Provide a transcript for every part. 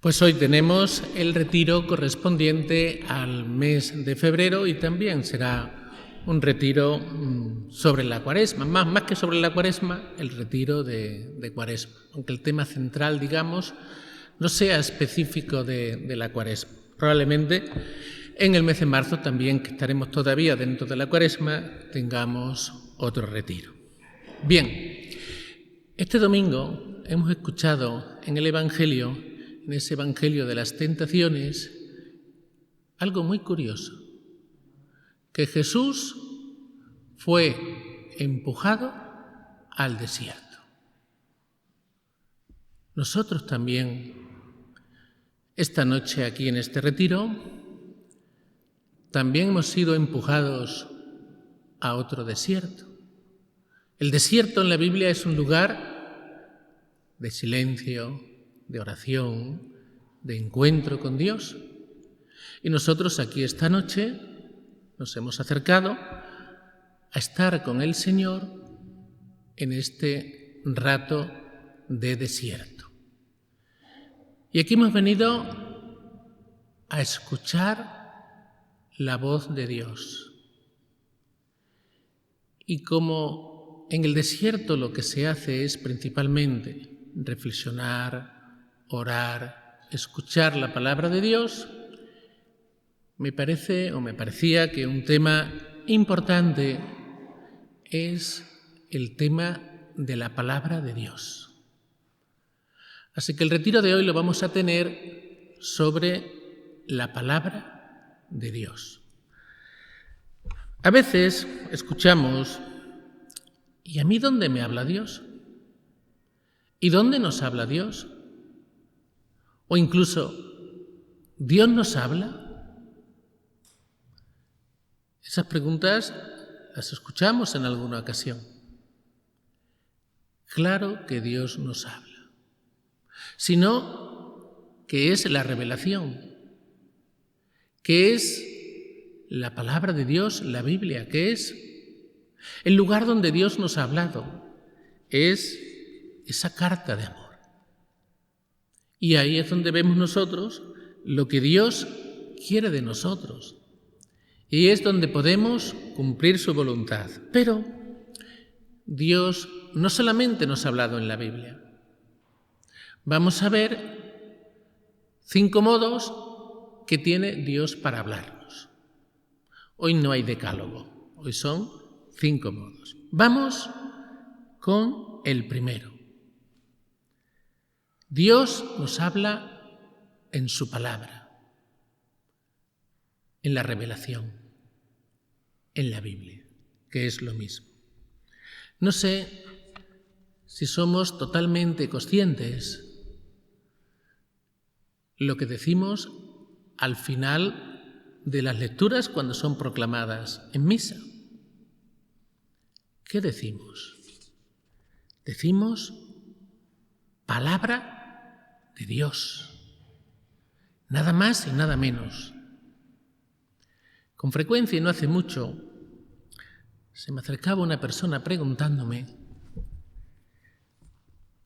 Pues hoy tenemos el retiro correspondiente al mes de febrero y también será un retiro sobre la Cuaresma, más que sobre la Cuaresma, el retiro de Cuaresma, aunque el tema central, digamos, no sea específico de la Cuaresma. Probablemente en el mes de marzo también, que estaremos todavía dentro de la Cuaresma, tengamos otro retiro. Bien, este domingo hemos escuchado en el Evangelio, en ese Evangelio de las tentaciones, algo muy curioso, que Jesús fue empujado al desierto. Nosotros también, esta noche aquí en este retiro, también hemos sido empujados a otro desierto. El desierto en la Biblia es un lugar de silencio, de oración, de encuentro con Dios. Y nosotros aquí esta noche nos hemos acercado a estar con el Señor en este rato de desierto. Y aquí hemos venido a escuchar la voz de Dios. Y como en el desierto lo que se hace es principalmente reflexionar, orar, escuchar la palabra de Dios, me parecía que un tema importante es el tema de la palabra de Dios. Así que el retiro de hoy lo vamos a tener sobre la palabra de Dios. A veces escuchamos, ¿y a mí dónde me habla Dios? ¿Y dónde nos habla Dios? O incluso, ¿Dios nos habla? Esas preguntas las escuchamos en alguna ocasión. Claro que Dios nos habla, sino que es la revelación, que es la palabra de Dios, la Biblia, que es el lugar donde Dios nos ha hablado, es esa carta de amor. Y ahí es donde vemos nosotros lo que Dios quiere de nosotros. Y es donde podemos cumplir su voluntad. Pero Dios no solamente nos ha hablado en la Biblia. Vamos a ver 5 modos que tiene Dios para hablarnos. Hoy no hay decálogo, hoy son 5 modos. Vamos con el primero. Dios nos habla en su palabra, en la revelación, en la Biblia, que es lo mismo. No sé si somos totalmente conscientes lo que decimos al final de las lecturas cuando son proclamadas en misa. ¿Qué decimos? Decimos palabra de Dios, nada más y nada menos. Con frecuencia, y no hace mucho, se me acercaba una persona preguntándome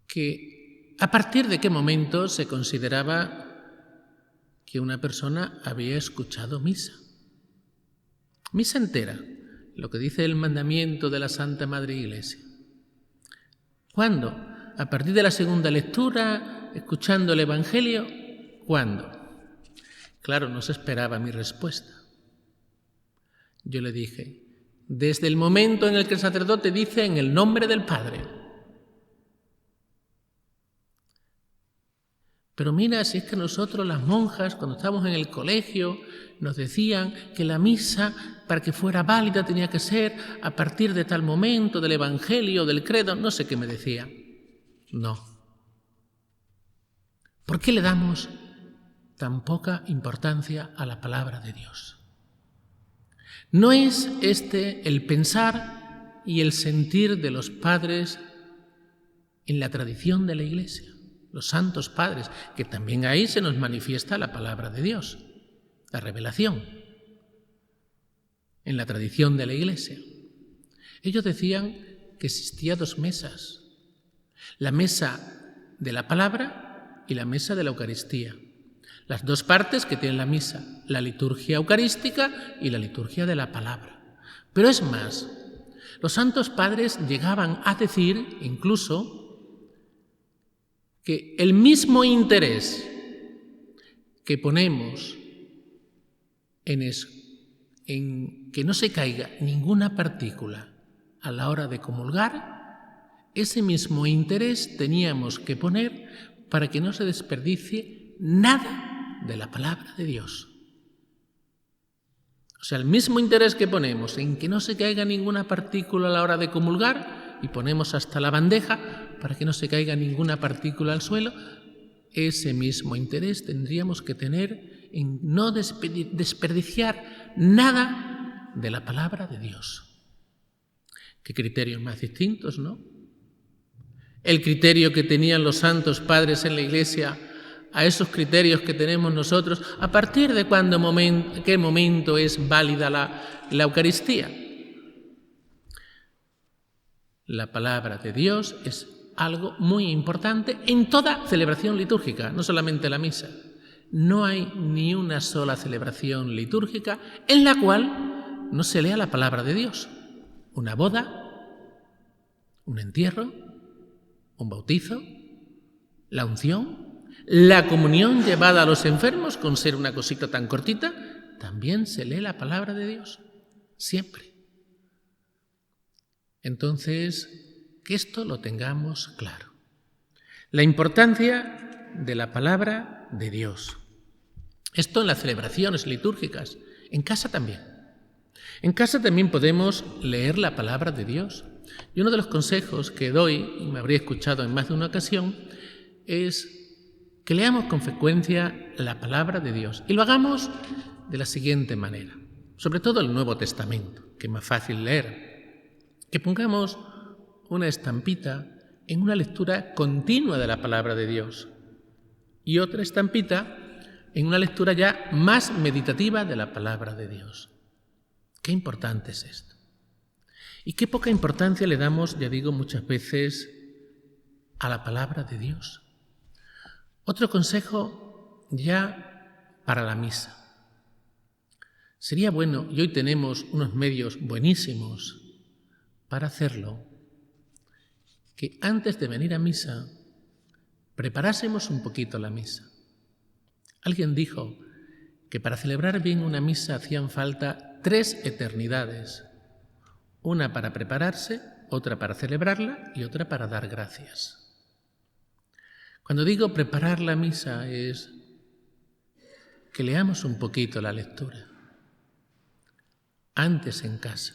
que a partir de qué momento se consideraba que una persona había escuchado misa. Misa entera, lo que dice el mandamiento de la Santa Madre Iglesia. ¿Cuándo? ¿A partir de la segunda lectura, escuchando el Evangelio? ¿Cuándo? Claro, no se esperaba mi respuesta. Yo le dije, desde el momento en el que el sacerdote dice en el nombre del Padre. Pero mira, si es que nosotros las monjas, cuando estábamos en el colegio, nos decían que la misa, para que fuera válida, tenía que ser a partir de tal momento, del Evangelio, del credo, no sé qué me decía. No. ¿Por qué le damos tan poca importancia a la palabra de Dios? ¿No es este el pensar y el sentir de los padres en la tradición de la Iglesia? Los santos padres, que también ahí se nos manifiesta la palabra de Dios, la revelación, en la tradición de la Iglesia. Ellos decían que existía 2 mesas, la mesa de la palabra y la mesa de la Eucaristía. Las dos partes que tiene la misa, la liturgia eucarística y la liturgia de la palabra. Pero es más, los santos padres llegaban a decir incluso que el mismo interés que ponemos en que no se caiga ninguna partícula a la hora de comulgar, ese mismo interés teníamos que poner para que no se desperdicie nada de la palabra de Dios. O sea, el mismo interés que ponemos en que no se caiga ninguna partícula a la hora de comulgar, y ponemos hasta la bandeja para que no se caiga ninguna partícula al suelo, ese mismo interés tendríamos que tener en no desperdiciar nada de la palabra de Dios. Qué criterios más distintos, ¿no? El criterio que tenían los santos padres en la Iglesia a esos criterios que tenemos nosotros, a partir de qué momento es válida la Eucaristía. La palabra de Dios es algo muy importante en toda celebración litúrgica, no solamente la misa. No hay ni una sola celebración litúrgica en la cual no se lea la palabra de Dios. Una boda, un entierro, un bautizo, la unción, la comunión llevada a los enfermos, con ser una cosita tan cortita, también se lee la palabra de Dios, siempre. Entonces, que esto lo tengamos claro. La importancia de la palabra de Dios. Esto en las celebraciones litúrgicas, en casa también. En casa también podemos leer la palabra de Dios. Y uno de los consejos que doy, y me habría escuchado en más de una ocasión, es que leamos con frecuencia la palabra de Dios y lo hagamos de la siguiente manera, sobre todo el Nuevo Testamento, que es más fácil leer, que pongamos una estampita en una lectura continua de la palabra de Dios y otra estampita en una lectura ya más meditativa de la palabra de Dios. Qué importante es esto. Y qué poca importancia le damos, ya digo, muchas veces a la palabra de Dios. Otro consejo ya para la misa. Sería bueno, y hoy tenemos unos medios buenísimos para hacerlo, que antes de venir a misa preparásemos un poquito la misa. Alguien dijo que para celebrar bien una misa hacían falta 3 eternidades. Una para prepararse, otra para celebrarla y otra para dar gracias. Cuando digo preparar la misa es que leamos un poquito la lectura, antes en casa.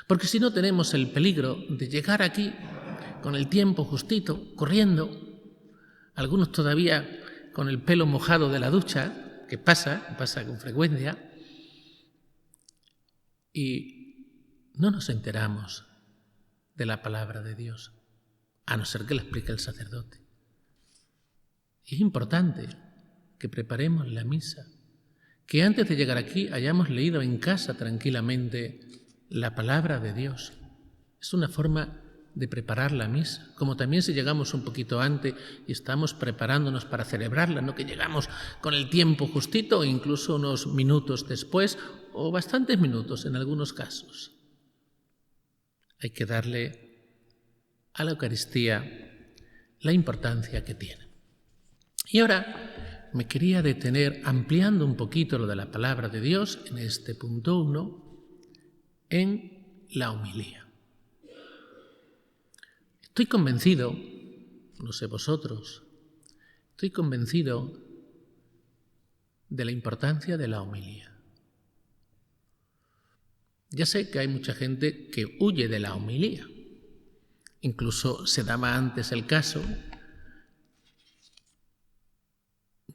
Porque si no tenemos el peligro de llegar aquí con el tiempo justito, corriendo, algunos todavía con el pelo mojado de la ducha, que pasa con frecuencia, y no nos enteramos de la palabra de Dios, a no ser que la explique el sacerdote. Es importante que preparemos la misa, que antes de llegar aquí hayamos leído en casa tranquilamente la palabra de Dios. Es una forma de preparar la misa, como también si llegamos un poquito antes y estamos preparándonos para celebrarla, no que llegamos con el tiempo justito o incluso unos minutos después o bastantes minutos en algunos casos. Hay que darle a la Eucaristía la importancia que tiene. Y ahora me quería detener, ampliando un poquito lo de la palabra de Dios, en este punto 1, en la homilía. Estoy convencido, no sé vosotros, estoy convencido de la importancia de la homilía. Ya sé que hay mucha gente que huye de la homilía. Incluso se daba antes el caso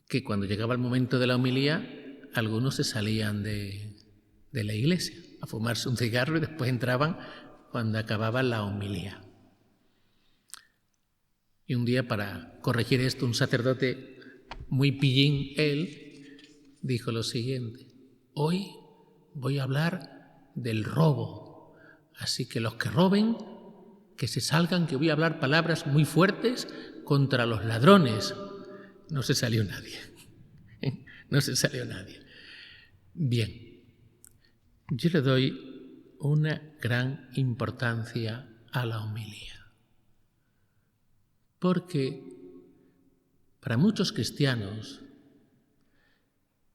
que cuando llegaba el momento de la homilía, algunos se salían de la iglesia a fumarse un cigarro y después entraban cuando acababa la homilía. Y un día, para corregir esto, un sacerdote muy pillín, él, dijo lo siguiente: hoy voy a hablar del robo, así que los que roben, que se salgan, que voy a hablar palabras muy fuertes contra los ladrones, no se salió nadie. No se salió nadie. Bien, yo le doy una gran importancia a la homilía, porque para muchos cristianos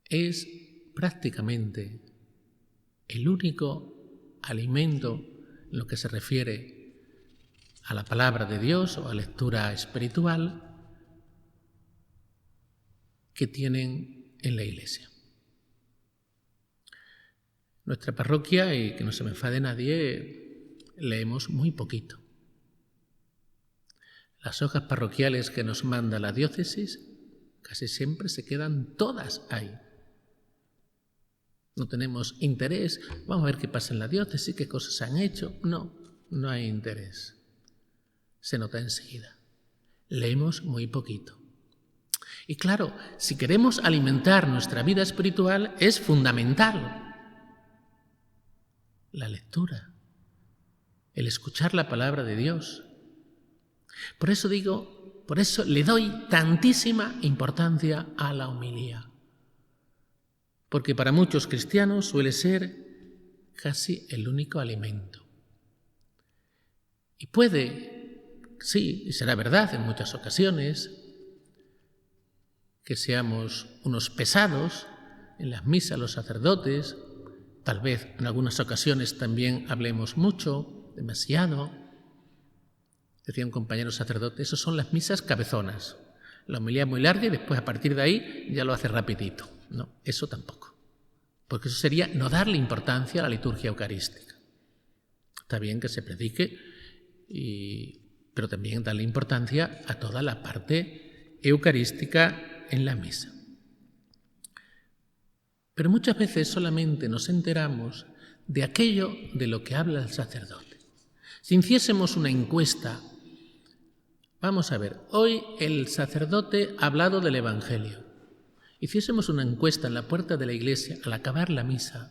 es prácticamente el único alimento en lo que se refiere a la palabra de Dios o a lectura espiritual que tienen en la iglesia. Nuestra parroquia, y que no se me enfade nadie, leemos muy poquito. Las hojas parroquiales que nos manda la diócesis casi siempre se quedan todas ahí. No tenemos interés, vamos a ver qué pasa en la diócesis, qué cosas se han hecho. No hay interés. Se nota enseguida. Leemos muy poquito. Y claro, si queremos alimentar nuestra vida espiritual, es fundamental la lectura, el escuchar la palabra de Dios. Por eso le doy tantísima importancia a la homilía. Porque para muchos cristianos suele ser casi el único alimento. Y puede, sí, y será verdad en muchas ocasiones, que seamos unos pesados en las misas los sacerdotes, tal vez en algunas ocasiones también hablemos mucho, demasiado. Decía un compañero sacerdote, esas son las misas cabezonas. La homilía es muy larga y después a partir de ahí ya lo hace rapidito. No, eso tampoco. Porque eso sería no darle importancia a la liturgia eucarística. Está bien que se predique, pero también darle importancia a toda la parte eucarística en la misa. Pero muchas veces solamente nos enteramos de aquello de lo que habla el sacerdote. Si hiciésemos una encuesta, vamos a ver, hoy el sacerdote ha hablado del Evangelio. Hiciésemos una encuesta en la puerta de la iglesia al acabar la misa.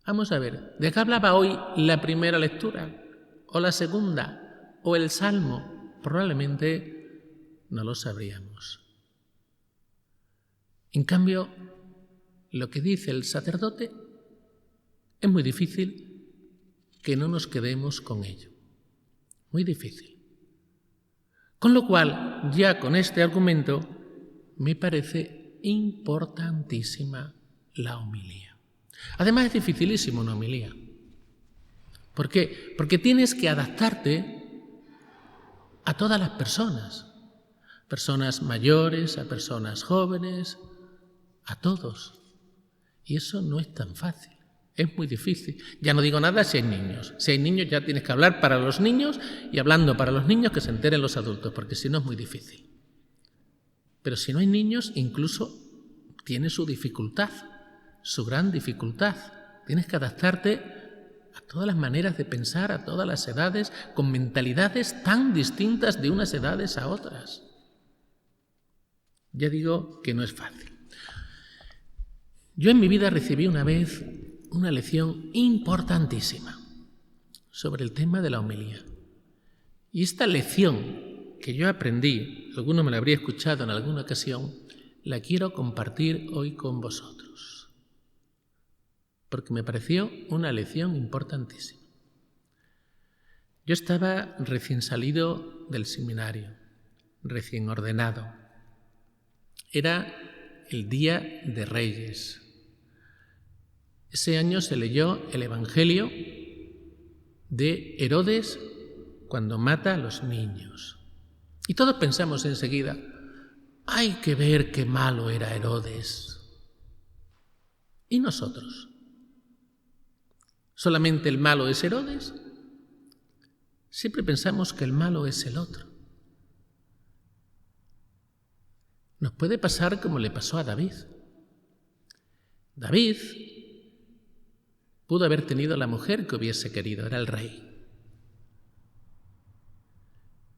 Vamos a ver, ¿de qué hablaba hoy la primera lectura? ¿O la segunda? ¿O el Salmo? Probablemente no lo sabríamos. En cambio, lo que dice el sacerdote es muy difícil que no nos quedemos con ello. Muy difícil. Con lo cual, ya con este argumento, me parece importantísima la homilía. Además, es dificilísimo una homilía. ¿Por qué? Porque tienes que adaptarte a todas las personas. Personas mayores, a personas jóvenes, a todos. Y eso no es tan fácil, es muy difícil. Ya no digo nada si hay niños. Si hay niños ya tienes que hablar para los niños y hablando para los niños que se enteren los adultos, porque si no es muy difícil. Pero si no hay niños, incluso tiene su dificultad, su gran dificultad. Tienes que adaptarte a todas las maneras de pensar, a todas las edades, con mentalidades tan distintas de unas edades a otras. Ya digo que no es fácil. Yo en mi vida recibí una vez una lección importantísima sobre el tema de la homilía. Y esta lección que yo aprendí, alguno me la habría escuchado en alguna ocasión, la quiero compartir hoy con vosotros, porque me pareció una lección importantísima. Yo estaba recién salido del seminario, recién ordenado. Era el Día de Reyes. Ese año se leyó el Evangelio de Herodes cuando mata a los niños. Y todos pensamos enseguida, hay que ver qué malo era Herodes. ¿Y nosotros? ¿Solamente el malo es Herodes? Siempre pensamos que el malo es el otro. Nos puede pasar como le pasó a David. David pudo haber tenido la mujer que hubiese querido, era el rey.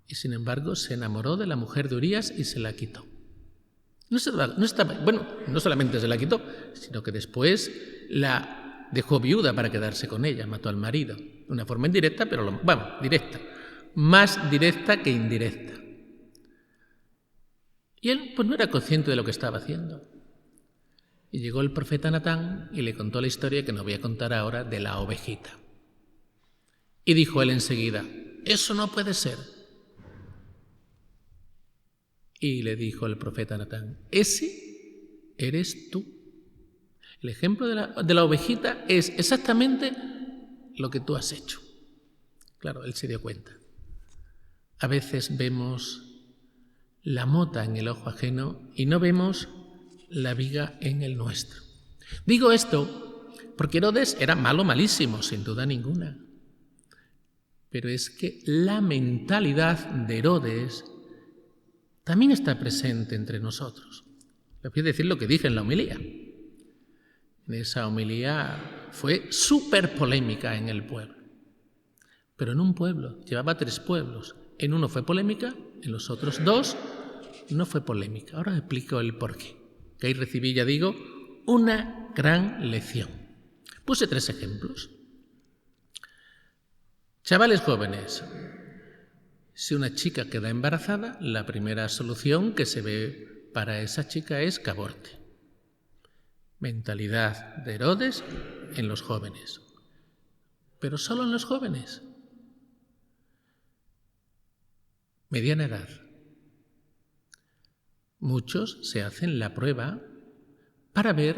Y sin embargo se enamoró de la mujer de Urías y se la quitó. No solamente se la quitó, sino que después la dejó viuda para quedarse con ella, mató al marido. De una forma indirecta, pero directa. Más directa que indirecta. Y él pues no era consciente de lo que estaba haciendo. Y llegó el profeta Natán y le contó la historia que no voy a contar ahora de la ovejita. Y dijo él enseguida: eso no puede ser. Y le dijo el profeta Natán: ese eres tú. El ejemplo de la ovejita es exactamente lo que tú has hecho. Claro, él se dio cuenta. A veces vemos la mota en el ojo ajeno y no vemos la viga en el nuestro. Digo esto porque Herodes era malo, malísimo, sin duda ninguna. Pero es que la mentalidad de Herodes también está presente entre nosotros. Les voy a decir lo que dije en la homilía. En esa homilía fue súper polémica en el pueblo. Pero en un pueblo, llevaba 3 pueblos. En uno fue polémica, en los otros 2 no fue polémica. Ahora explico el porqué. Que ahí recibí, ya digo, una gran lección. Puse 3 ejemplos. Chavales jóvenes, si una chica queda embarazada, la primera solución que se ve para esa chica es que aborte. Mentalidad de Herodes en los jóvenes. Pero solo en los jóvenes. Mediana edad. Muchos se hacen la prueba para ver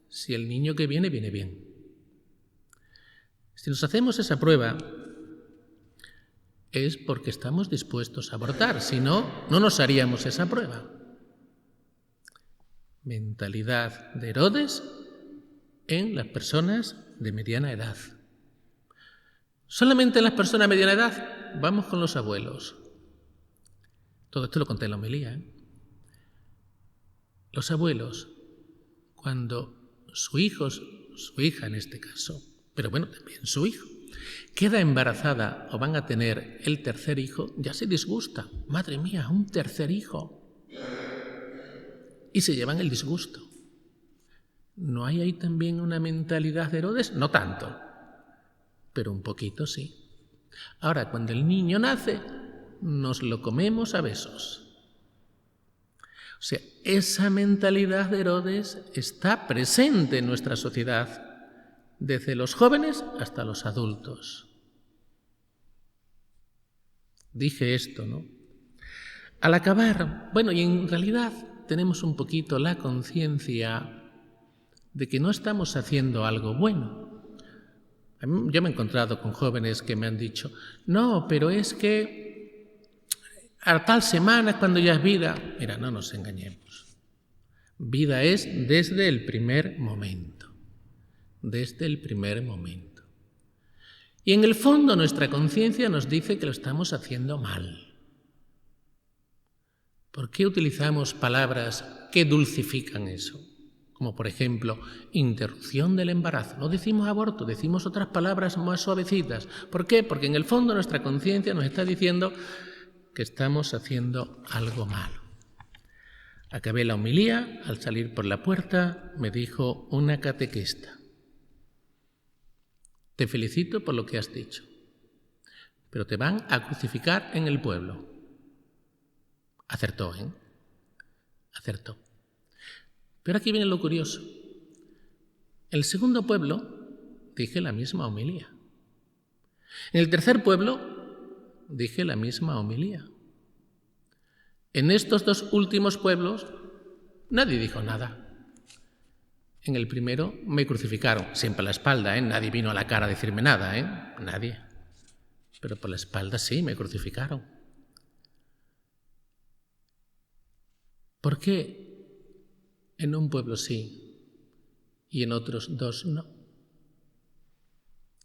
si el niño que viene bien. Si nos hacemos esa prueba es porque estamos dispuestos a abortar, si no, no nos haríamos esa prueba. Mentalidad de Herodes en las personas de mediana edad. Solamente en las personas de mediana edad, vamos con los abuelos. Todo esto lo conté en la homilía, Los abuelos, cuando su hijo, su hija en este caso, pero bueno, también su hijo, queda embarazada o van a tener el tercer hijo, ya se disgusta. Madre mía, un tercer hijo. Y se llevan el disgusto. ¿No hay ahí también una mentalidad de Herodes? No tanto, pero un poquito sí. Ahora, cuando el niño nace, nos lo comemos a besos. O sea, esa mentalidad de Herodes está presente en nuestra sociedad, desde los jóvenes hasta los adultos. Dije esto, ¿no? Al acabar, bueno, y en realidad tenemos un poquito la conciencia de que no estamos haciendo algo bueno. Yo me he encontrado con jóvenes que me han dicho: no, pero es que a tal semana es cuando ya es vida. Mira, no nos engañemos. Vida es desde el primer momento. Desde el primer momento. Y en el fondo nuestra conciencia nos dice que lo estamos haciendo mal. ¿Por qué utilizamos palabras que dulcifican eso? Como por ejemplo, interrupción del embarazo. No decimos aborto, decimos otras palabras más suavecitas. ¿Por qué? Porque en el fondo nuestra conciencia nos está diciendo que estamos haciendo algo malo. Acabé la homilía, al salir por la puerta me dijo una catequista: te felicito por lo que has dicho, pero te van a crucificar en el pueblo. Acertó, Acertó. Pero aquí viene lo curioso. En el segundo pueblo dije la misma homilía. En el tercer pueblo dije la misma homilía. En estos 2 últimos pueblos nadie dijo nada. En el primero me crucificaron, siempre a la espalda, Nadie vino a la cara a decirme nada, Nadie. Pero por la espalda sí me crucificaron. ¿Por qué en un pueblo sí y en otros 2 no?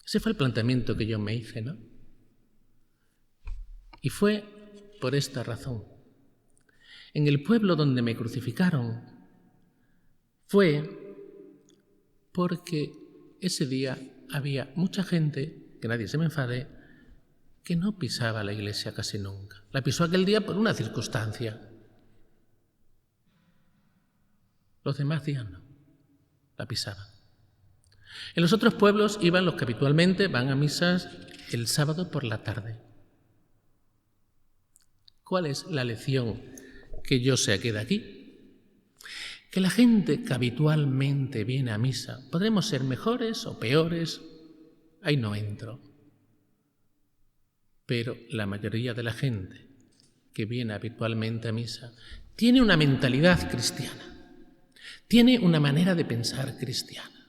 Ese fue el planteamiento que yo me hice, ¿no? Y fue por esta razón. En el pueblo donde me crucificaron fue porque ese día había mucha gente, que nadie se me enfade, que no pisaba la iglesia casi nunca. La pisó aquel día por una circunstancia. Los demás días no, la pisaban. En los otros pueblos iban los que habitualmente van a misas el sábado por la tarde. ¿Cuál es la lección que yo sea queda aquí. Que la gente que habitualmente viene a misa, podremos ser mejores o peores, ahí no entro. Pero la mayoría de la gente que viene habitualmente a misa tiene una mentalidad cristiana, tiene una manera de pensar cristiana.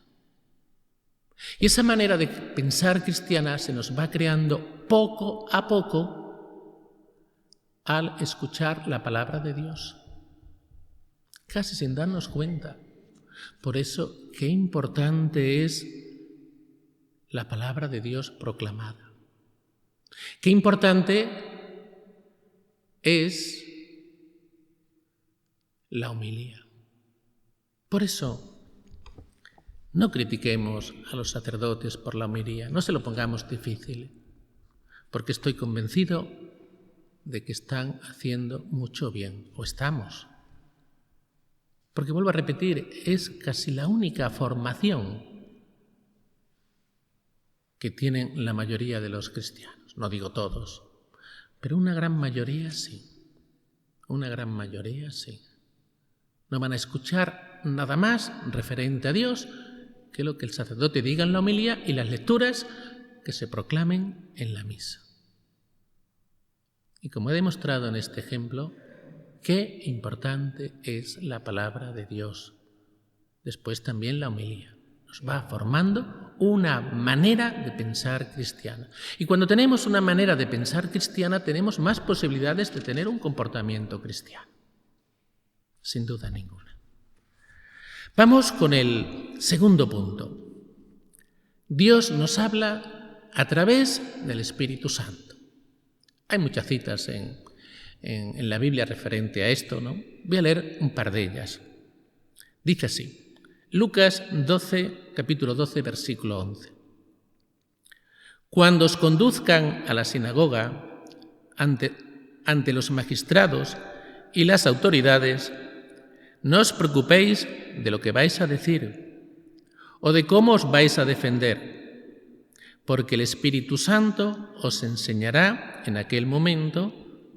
Y esa manera de pensar cristiana se nos va creando poco a poco al escuchar la palabra de Dios, casi sin darnos cuenta. Por eso, qué importante es la palabra de Dios proclamada. Qué importante es la homilía. Por eso, no critiquemos a los sacerdotes por la homilía, no se lo pongamos difícil, porque estoy convencido de que están haciendo mucho bien, o estamos. Porque vuelvo a repetir, es casi la única formación que tienen la mayoría de los cristianos. No digo todos, pero una gran mayoría sí. Una gran mayoría sí. No van a escuchar nada más referente a Dios que lo que el sacerdote diga en la homilía y las lecturas que se proclamen en la misa. Y como he demostrado en este ejemplo, qué importante es la palabra de Dios. Después también la homilía. Nos va formando una manera de pensar cristiana. Y cuando tenemos una manera de pensar cristiana, tenemos más posibilidades de tener un comportamiento cristiano. Sin duda ninguna. Vamos con el segundo punto. Dios nos habla a través del Espíritu Santo. Hay muchas citas en la Biblia referente a esto, ¿no? Voy a leer un par de ellas. Dice así, Lucas 12, capítulo 12, versículo 11. Cuando os conduzcan a la sinagoga ante los magistrados y las autoridades, no os preocupéis de lo que vais a decir o de cómo os vais a defender, porque el Espíritu Santo os enseñará en aquel momento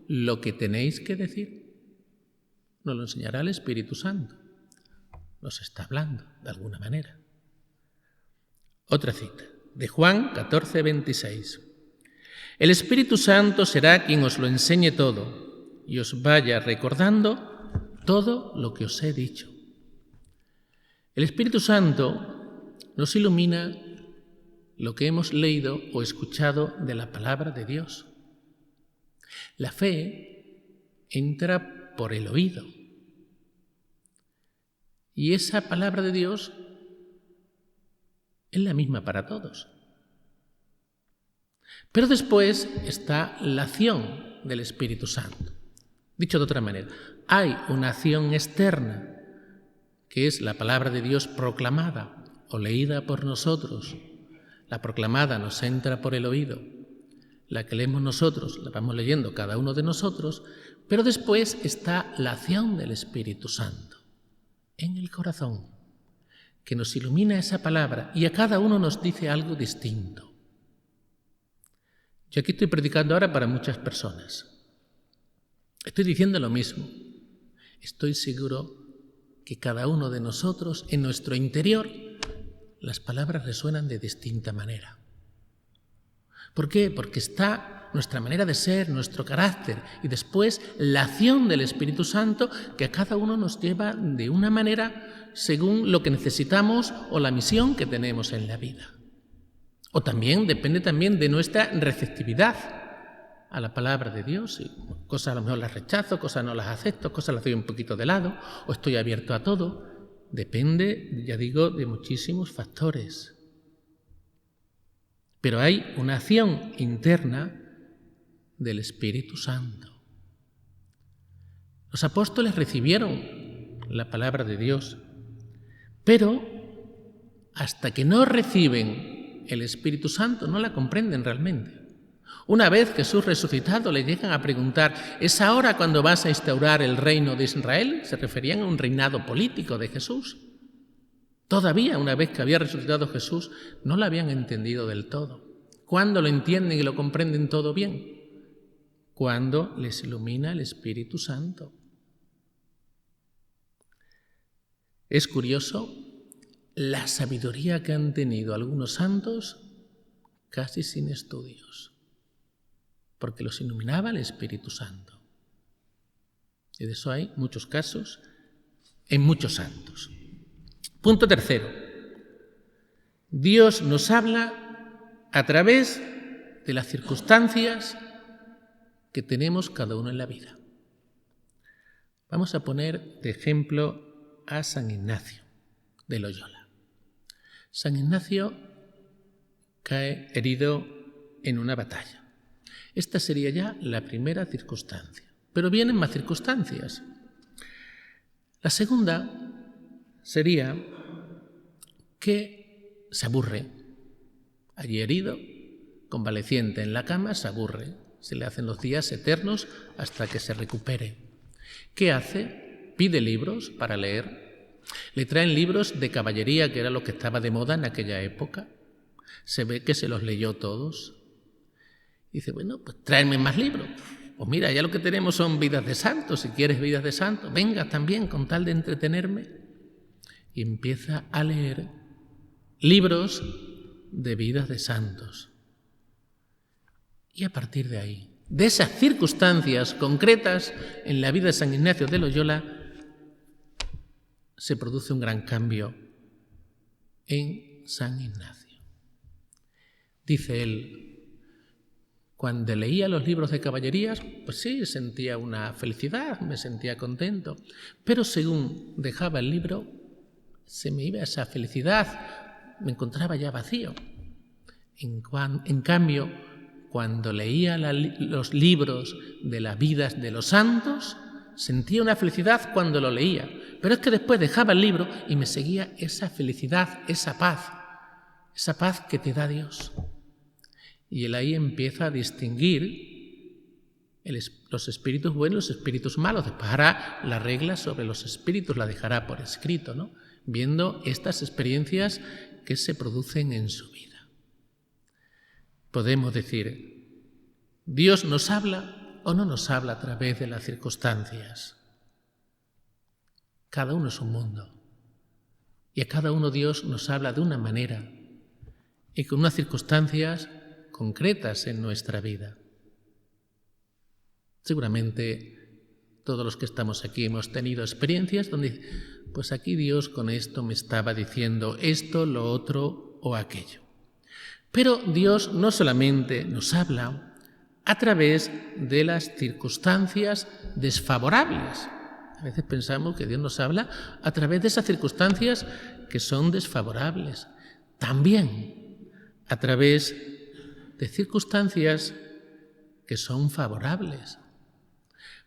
lo que tenéis que decir. Nos lo enseñará el Espíritu Santo. Nos está hablando de alguna manera. Otra cita, de Juan 14, 26. El Espíritu Santo será quien os lo enseñe todo y os vaya recordando todo lo que os he dicho. El Espíritu Santo nos ilumina lo que hemos leído o escuchado de la palabra de Dios. La fe entra por el oído. Y esa palabra de Dios es la misma para todos. Pero después está la acción del Espíritu Santo. Dicho de otra manera, hay una acción externa, que es la palabra de Dios proclamada o leída por nosotros. La proclamada nos entra por el oído. La que leemos nosotros, la vamos leyendo cada uno de nosotros, pero después está la acción del Espíritu Santo en el corazón, que nos ilumina esa palabra y a cada uno nos dice algo distinto. Yo aquí estoy predicando ahora para muchas personas. Estoy diciendo lo mismo. Estoy seguro que cada uno de nosotros, en nuestro interior, las palabras resuenan de distinta manera. ¿Por qué? Porque está nuestra manera de ser, nuestro carácter y después la acción del Espíritu Santo que a cada uno nos lleva de una manera según lo que necesitamos o la misión que tenemos en la vida. O también depende también de nuestra receptividad a la palabra de Dios. Y cosas a lo mejor las rechazo, cosas no las acepto, cosas las doy un poquito de lado o estoy abierto a todo. Depende, ya digo, de muchísimos factores. Pero hay una acción interna del Espíritu Santo. Los apóstoles recibieron la palabra de Dios, pero hasta que no reciben el Espíritu Santo no la comprenden realmente. Una vez Jesús resucitado le llegan a preguntar, ¿es ahora cuando vas a instaurar el reino de Israel? Se referían a un reinado político de Jesús. Todavía, una vez que había resucitado Jesús, no lo habían entendido del todo. ¿Cuándo lo entienden y lo comprenden todo bien? Cuando les ilumina el Espíritu Santo. Es curioso la sabiduría que han tenido algunos santos casi sin estudios, porque los iluminaba el Espíritu Santo. Y de eso hay muchos casos en muchos santos. Punto tercero. Dios nos habla a través de las circunstancias que tenemos cada uno en la vida. Vamos a poner de ejemplo a San Ignacio de Loyola. San Ignacio cae herido en una batalla. Esta sería ya la primera circunstancia. Pero vienen más circunstancias. La segunda sería que se aburre. Allí herido, convaleciente en la cama, se aburre. Se le hacen los días eternos hasta que se recupere. ¿Qué hace? Pide libros para leer. Le traen libros de caballería, que era lo que estaba de moda en aquella época. Se ve que se los leyó todos. Dice, bueno, pues tráeme más libros. Pues mira, ya lo que tenemos son vidas de santos. Si quieres vidas de santos, venga también con tal de entretenerme. Y empieza a leer libros de vidas de santos. Y a partir de ahí, de esas circunstancias concretas en la vida de San Ignacio de Loyola, se produce un gran cambio en San Ignacio. Dice él, cuando leía los libros de caballerías, pues sí, sentía una felicidad, me sentía contento, pero según dejaba el libro, se me iba esa felicidad, me encontraba ya vacío. En cambio, cuando leía los libros de las vidas de los santos, sentía una felicidad cuando lo leía, pero es que después dejaba el libro y me seguía esa felicidad, esa paz que te da Dios. Y él ahí empieza a distinguir los espíritus buenos y los espíritus malos. Después hará la regla sobre los espíritus, la dejará por escrito, ¿no? Viendo estas experiencias que se producen en su vida. Podemos decir, ¿Dios nos habla o no nos habla a través de las circunstancias? Cada uno es un mundo. Y a cada uno Dios nos habla de una manera y con unas circunstancias concretas en nuestra vida. Seguramente todos los que estamos aquí hemos tenido experiencias donde, pues aquí Dios con esto me estaba diciendo esto, lo otro o aquello. Pero Dios no solamente nos habla a través de las circunstancias desfavorables. A veces pensamos que Dios nos habla a través de esas circunstancias que son desfavorables. También a través de circunstancias que son favorables.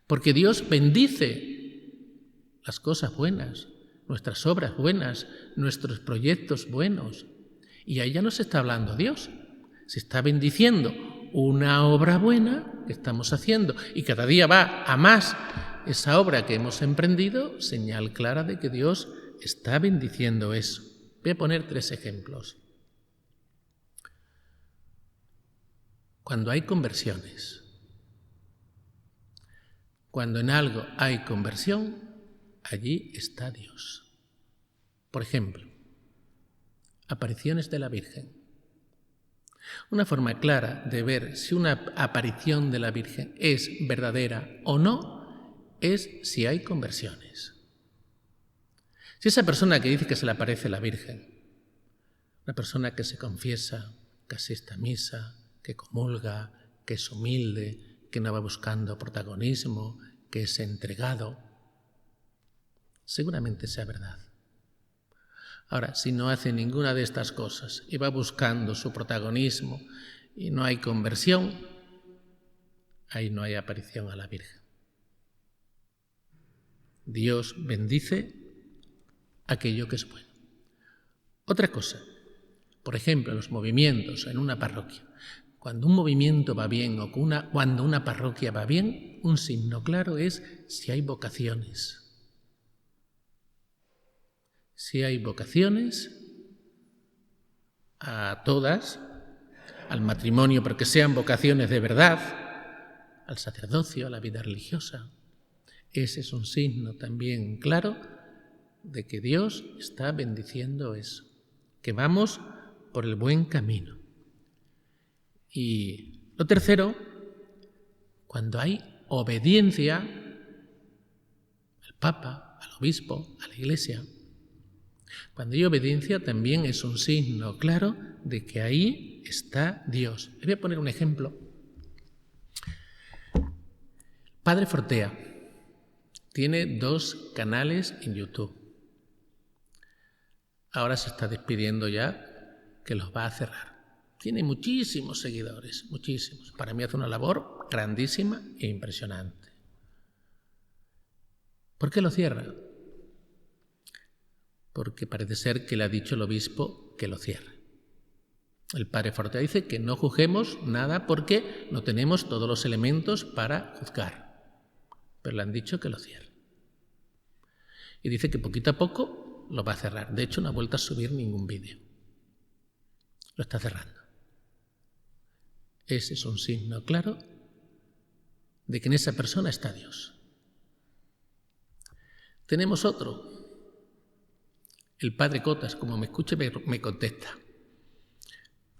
Porque Dios bendice las cosas buenas, nuestras obras buenas, nuestros proyectos buenos. Y ahí ya nos está hablando Dios. Se está bendiciendo una obra buena que estamos haciendo y cada día va a más esa obra que hemos emprendido, señal clara de que Dios está bendiciendo eso. Voy a poner 3 ejemplos. Cuando hay conversiones, cuando en algo hay conversión, allí está Dios. Por ejemplo, apariciones de la Virgen. Una forma clara de ver si una aparición de la Virgen es verdadera o no es si hay conversiones. Si esa persona que dice que se le aparece la Virgen, una persona que se confiesa, que asiste a misa, que comulga, que es humilde, que no va buscando protagonismo, que es entregado, seguramente sea verdad. Ahora, si no hace ninguna de estas cosas y va buscando su protagonismo y no hay conversión, ahí no hay aparición a la Virgen. Dios bendice aquello que es bueno. Otra cosa, por ejemplo, los movimientos en una parroquia. Cuando un movimiento va bien o cuando una parroquia va bien, un signo claro es si hay vocaciones. Si hay vocaciones a todas, al matrimonio, pero que sean vocaciones de verdad, al sacerdocio, a la vida religiosa. Ese es un signo también claro de que Dios está bendiciendo eso, que vamos por el buen camino. Y lo tercero, cuando hay obediencia al Papa, al Obispo, a la Iglesia, cuando hay obediencia también es un signo claro de que ahí está Dios. Les voy a poner un ejemplo. Padre Fortea tiene 2 canales en YouTube. Ahora se está despidiendo ya, que los va a cerrar. Tiene muchísimos seguidores, muchísimos. Para mí hace una labor grandísima e impresionante. ¿Por qué lo cierra? Porque parece ser que le ha dicho el obispo que lo cierre. El padre Fortea dice que no juzguemos nada porque no tenemos todos los elementos para juzgar. Pero le han dicho que lo cierre. Y dice que poquito a poco lo va a cerrar. De hecho, no ha vuelto a subir ningún vídeo. Lo está cerrando. Ese es un signo claro de que en esa persona está Dios. Tenemos otro. El padre Cotas, como me escuche, me contesta.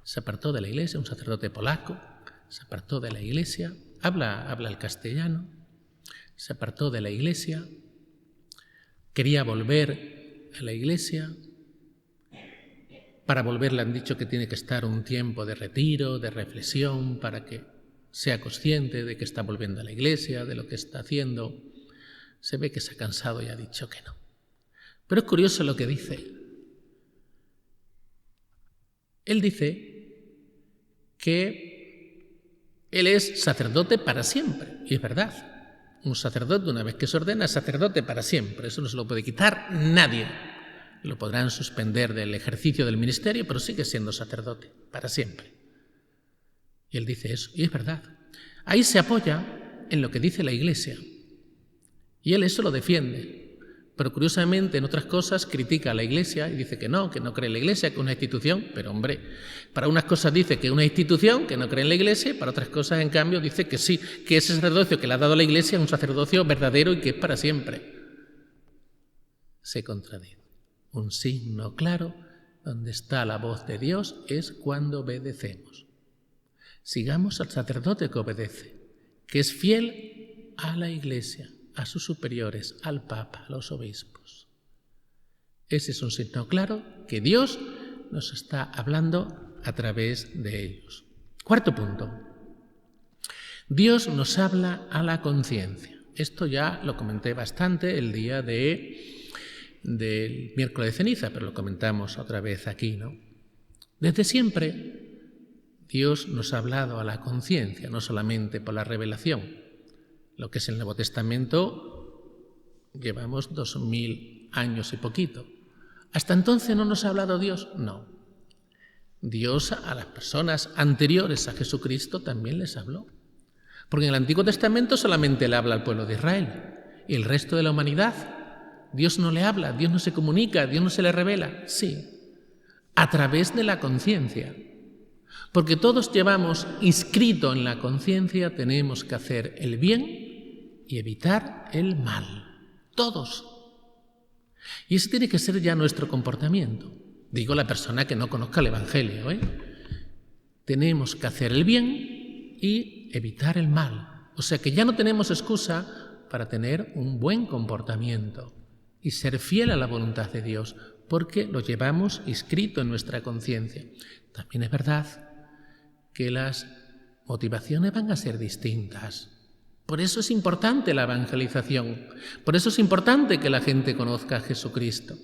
Se apartó de la iglesia, un sacerdote polaco, se apartó de la iglesia, habla el castellano, se apartó de la iglesia, quería volver a la iglesia. Para volver le han dicho que tiene que estar un tiempo de retiro, de reflexión, para que sea consciente de que está volviendo a la iglesia, de lo que está haciendo. Se ve que se ha cansado y ha dicho que no. Pero es curioso lo que dice. Él dice que él es sacerdote para siempre. Y es verdad. Un sacerdote, una vez que se ordena, es sacerdote para siempre. Eso no se lo puede quitar nadie. Lo podrán suspender del ejercicio del ministerio, pero sigue siendo sacerdote para siempre. Y él dice eso. Y es verdad. Ahí se apoya en lo que dice la Iglesia. Y él eso lo defiende. Pero curiosamente en otras cosas critica a la Iglesia y dice que no cree en la Iglesia, que es una institución. Pero hombre, para unas cosas dice que es una institución, que no cree en la Iglesia, y para otras cosas en cambio dice que sí, que ese sacerdocio que le ha dado la Iglesia es un sacerdocio verdadero y que es para siempre. Se contradice. Un signo claro donde está la voz de Dios es cuando obedecemos. Sigamos al sacerdote que obedece, que es fiel a la Iglesia, a sus superiores, al Papa, a los obispos. Ese es un signo claro que Dios nos está hablando a través de ellos. Cuarto punto. Dios nos habla a la conciencia. Esto ya lo comenté bastante el día del miércoles de ceniza, pero lo comentamos otra vez aquí, ¿no? Desde siempre Dios nos ha hablado a la conciencia, no solamente por la revelación. Lo que es el Nuevo Testamento, llevamos 2000 años y poquito. ¿Hasta entonces no nos ha hablado Dios? No. Dios a las personas anteriores a Jesucristo también les habló. Porque en el Antiguo Testamento solamente le habla al pueblo de Israel. Y el resto de la humanidad, Dios no le habla, Dios no se comunica, Dios no se le revela. Sí, a través de la conciencia. Porque todos llevamos inscrito en la conciencia, tenemos que hacer el bien y evitar el mal. Todos. Y ese tiene que ser ya nuestro comportamiento. Digo la persona que no conozca el Evangelio, ¿eh? Tenemos que hacer el bien y evitar el mal. O sea que ya no tenemos excusa para tener un buen comportamiento y ser fiel a la voluntad de Dios, porque lo llevamos inscrito en nuestra conciencia. También es verdad que las motivaciones van a ser distintas. Por eso es importante la evangelización. Por eso es importante que la gente conozca a Jesucristo.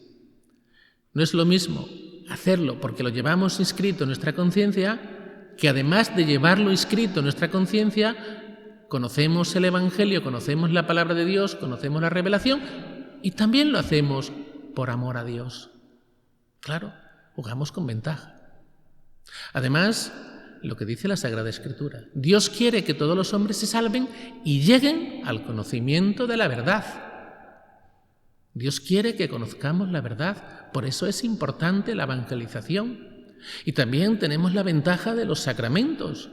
No es lo mismo hacerlo porque lo llevamos inscrito en nuestra conciencia, que además de llevarlo inscrito en nuestra conciencia, conocemos el Evangelio, conocemos la palabra de Dios, conocemos la revelación y también lo hacemos por amor a Dios. Claro, jugamos con ventaja. Además, lo que dice la Sagrada Escritura, Dios quiere que todos los hombres se salven y lleguen al conocimiento de la verdad. Dios quiere que conozcamos la verdad, por eso es importante la evangelización. Y también tenemos la ventaja de los sacramentos.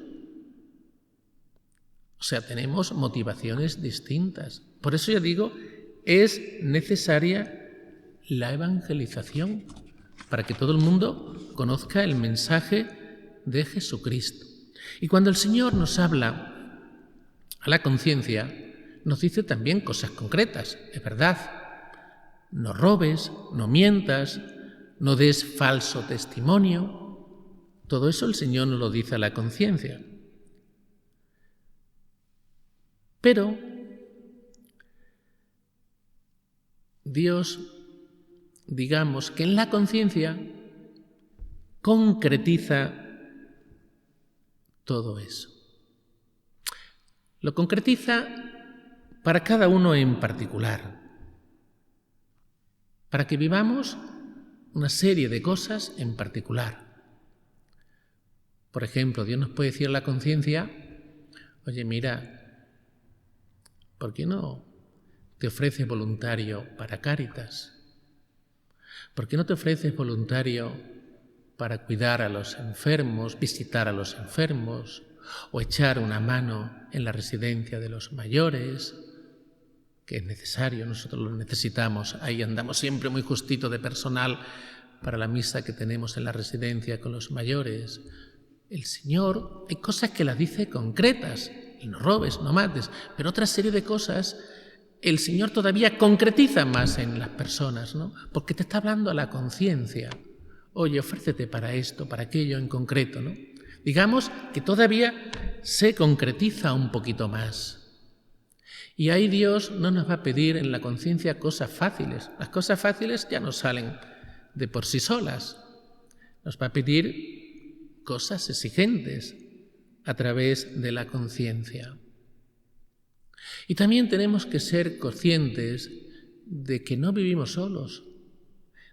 O sea, tenemos motivaciones distintas. Por eso ya digo, es necesaria la evangelización, para que todo el mundo conozca el mensaje de Jesucristo. Y cuando el Señor nos habla a la conciencia, nos dice también cosas concretas, es verdad. No robes, no mientas, no des falso testimonio. Todo eso el Señor nos lo dice a la conciencia. Pero Dios, digamos que en la conciencia concretiza todo eso. Lo concretiza para cada uno en particular, para que vivamos una serie de cosas en particular. Por ejemplo, Dios nos puede decir a la conciencia: oye, mira, ¿por qué no te ofreces voluntario para Cáritas? ¿Por qué no te ofreces voluntario para cuidar a los enfermos, visitar a los enfermos o echar una mano en la residencia de los mayores? Que es necesario, nosotros lo necesitamos. Ahí andamos siempre muy justito de personal para la misa que tenemos en la residencia con los mayores. El Señor, hay cosas que las dice concretas: no robes, no mates, pero otra serie de cosas el Señor todavía concretiza más en las personas, ¿no? Porque te está hablando a la conciencia. Oye, ofrécete para esto, para aquello en concreto, ¿no? Digamos que todavía se concretiza un poquito más. Y ahí Dios no nos va a pedir en la conciencia cosas fáciles. Las cosas fáciles ya no salen de por sí solas. Nos va a pedir cosas exigentes a través de la conciencia. Y también tenemos que ser conscientes de que no vivimos solos,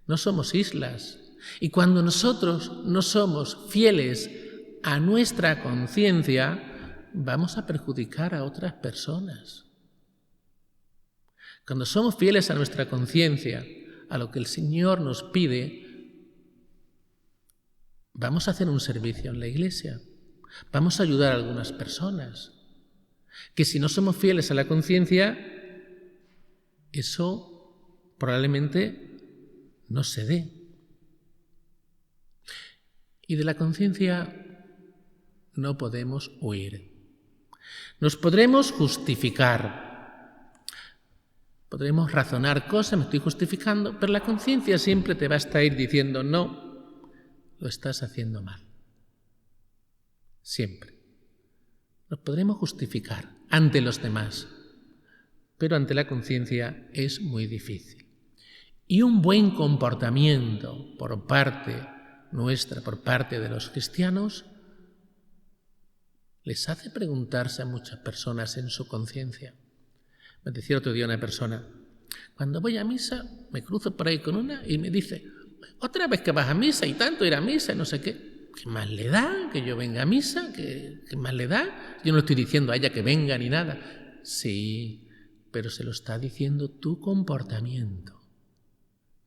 no somos islas. Y cuando nosotros no somos fieles a nuestra conciencia, vamos a perjudicar a otras personas. Cuando somos fieles a nuestra conciencia, a lo que el Señor nos pide, vamos a hacer un servicio en la Iglesia, vamos a ayudar a algunas personas. Que si no somos fieles a la conciencia, eso probablemente no se dé. Y de la conciencia no podemos huir. Nos podremos justificar, podremos razonar cosas, me estoy justificando, pero la conciencia siempre te va a estar diciendo: no, lo estás haciendo mal. Siempre. Nos podremos justificar ante los demás, pero ante la conciencia es muy difícil. Y un buen comportamiento por parte nuestra, por parte de los cristianos, les hace preguntarse a muchas personas en su conciencia. Me decía otro día una persona: cuando voy a misa me cruzo por ahí con una y me dice: otra vez que vas a misa y tanto ir a misa y no sé qué. ¿Qué más le da que yo venga a misa? ¿Qué más le da? Yo no le estoy diciendo a ella que venga ni nada. Sí, pero se lo está diciendo tu comportamiento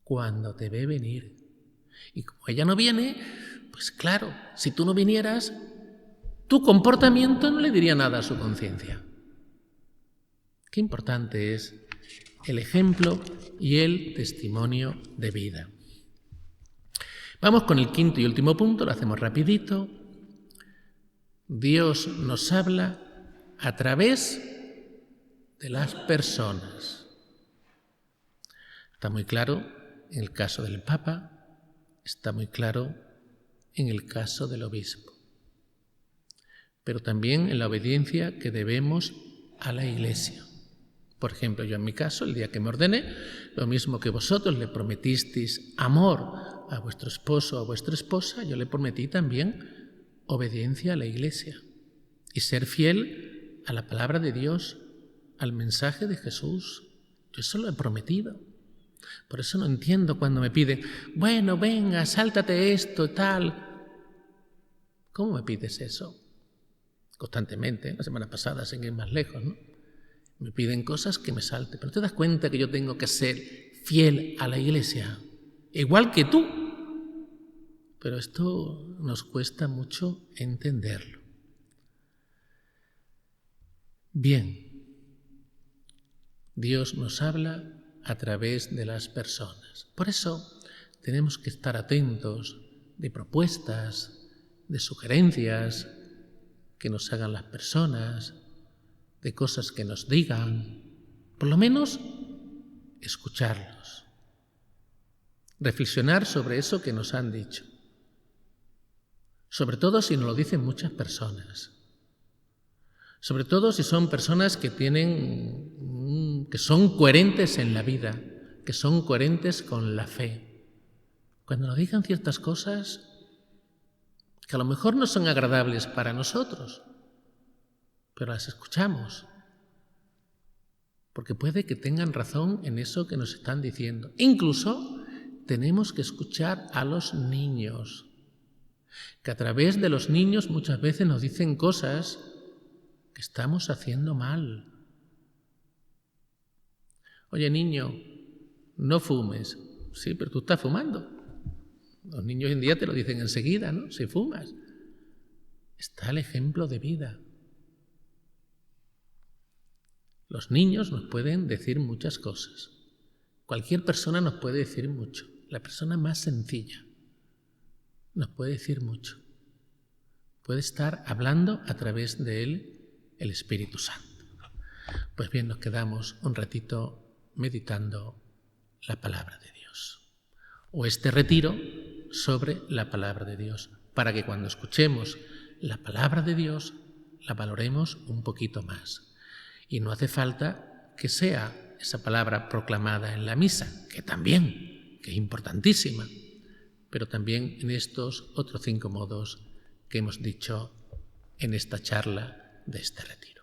cuando te ve venir. Y como ella no viene, pues claro, si tú no vinieras, tu comportamiento no le diría nada a su conciencia. Qué importante es el ejemplo y el testimonio de vida. Vamos con el quinto y último punto, lo hacemos rapidito. Dios nos habla a través de las personas. Está muy claro en el caso del Papa, está muy claro en el caso del obispo, pero también en la obediencia que debemos a la Iglesia. Por ejemplo, yo en mi caso, el día que me ordené, lo mismo que vosotros le prometisteis amor a vuestro esposo o a vuestra esposa, yo le prometí también obediencia a la Iglesia y ser fiel a la palabra de Dios, al mensaje de Jesús. Yo eso lo he prometido. Por eso no entiendo cuando me piden: bueno, venga, sáltate esto, tal. ¿Cómo me pides eso? Constantemente, la semana pasada, sin ir más lejos, ¿no? Me piden cosas que me salte, pero ¿te das cuenta que yo tengo que ser fiel a la Iglesia? Igual que tú. Pero esto nos cuesta mucho entenderlo. Bien, Dios nos habla a través de las personas. Por eso tenemos que estar atentos de propuestas, de sugerencias que nos hagan las personas, de cosas que nos digan, por lo menos escucharlos, reflexionar sobre eso que nos han dicho, sobre todo si nos lo dicen muchas personas, sobre todo si son personas que son coherentes en la vida, que son coherentes con la fe. Cuando nos digan ciertas cosas que a lo mejor no son agradables para nosotros, pero las escuchamos, porque puede que tengan razón en eso que nos están diciendo. Incluso tenemos que escuchar a los niños, que a través de los niños muchas veces nos dicen cosas que estamos haciendo mal. Oye, niño, no fumes. Sí, pero tú estás fumando. Los niños hoy en día te lo dicen enseguida, ¿no? Si fumas. Está el ejemplo de vida. Los niños nos pueden decir muchas cosas. Cualquier persona nos puede decir mucho. La persona más sencilla nos puede decir mucho. Puede estar hablando a través de él el Espíritu Santo. Pues bien, nos quedamos un ratito meditando la palabra de Dios, o este retiro sobre la palabra de Dios, para que cuando escuchemos la palabra de Dios la valoremos un poquito más. Y no hace falta que sea esa palabra proclamada en la misa, que también, que es importantísima, pero también en estos otros 5 modos que hemos dicho en esta charla de este retiro.